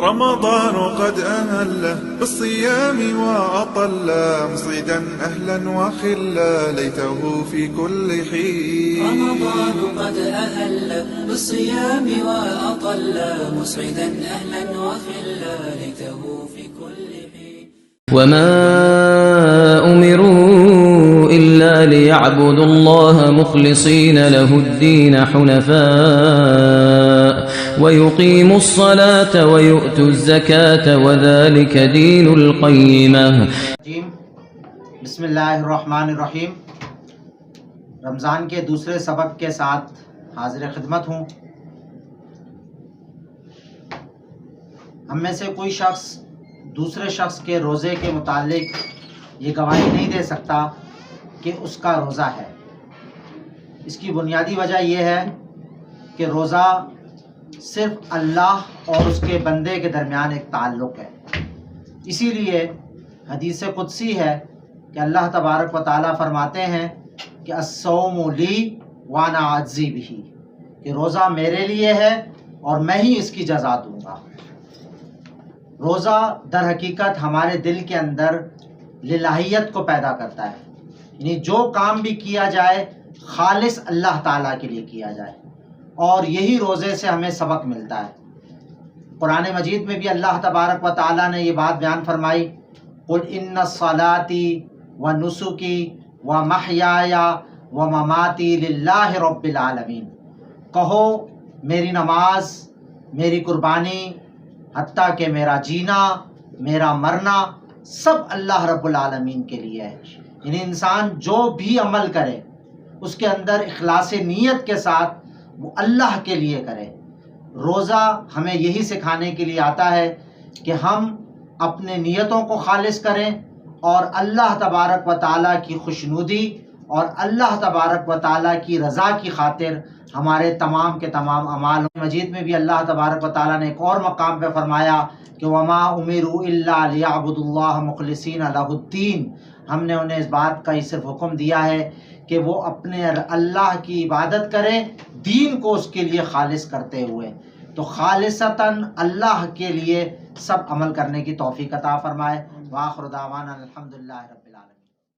رمضان قد أهل بالصيام وأطل مصيدا أهلا وخلا ليته في كل حين. رمضان قد أهل بالصيام وأطل مسعدا أهلا وخلا ليته في كل حين. وما أمروا إلا ليعبدوا الله مخلصين له الدين حنفاء ويقيموا الصلاة ويؤتوا الزكاة وذلك دين القيمة. بسم اللہ الرحمن الرحیم. رمضان کے دوسرے سبق کے ساتھ حاضر خدمت ہوں. ہم میں سے کوئی شخص دوسرے شخص کے روزے کے متعلق یہ گواہی نہیں دے سکتا کہ اس کا روزہ ہے. اس کی بنیادی وجہ یہ ہے کہ روزہ صرف اللہ اور اس کے بندے کے درمیان ایک تعلق ہے. اسی لیے حدیث قدسی ہے کہ اللہ تبارک و تعالیٰ فرماتے ہیں کہ الصوم لی وانا اجزی بہ، کہ روزہ میرے لیے ہے اور میں ہی اس کی جزا دوں گا. روزہ در حقیقت ہمارے دل کے اندر للہیت کو پیدا کرتا ہے، یعنی جو کام بھی کیا جائے خالص اللہ تعالیٰ کے لیے کیا جائے، اور یہی روزے سے ہمیں سبق ملتا ہے. قرآن مجید میں بھی اللہ تبارک و تعالیٰ نے یہ بات بیان فرمائی، قل ان صلاتي ونسکی ومحیای ومماتی للہ رب العالمین. کہو میری نماز، میری قربانی، حتیٰ کہ میرا جینا، میرا مرنا سب اللہ رب العالمین کے لیے ہے. یعنی انسان جو بھی عمل کرے اس کے اندر اخلاص نیت کے ساتھ وہ اللہ کے لیے کرے. روزہ ہمیں یہی سکھانے کے لیے آتا ہے کہ ہم اپنے نیتوں کو خالص کریں اور اللہ تبارک و تعالیٰ کی خوشنودی اور اللہ تبارک و تعالیٰ کی رضا کی خاطر ہمارے تمام کے تمام اعمال. مجید میں بھی اللہ تبارک و تعالیٰ نے ایک اور مقام پہ فرمایا کہ وما امروا الا لیعبدوا اللہ مخلصین لہ الدین. ہم نے انہیں اس بات کا ہی صرف حکم دیا ہے کہ وہ اپنے اللہ کی عبادت کریں، دین کو اس کے لیے خالص کرتے ہوئے. تو خالصتاً اللہ کے لیے سب عمل کرنے کی توفیق عطا فرمائے. وآخر دعوانا الحمدللہ رب العالمین.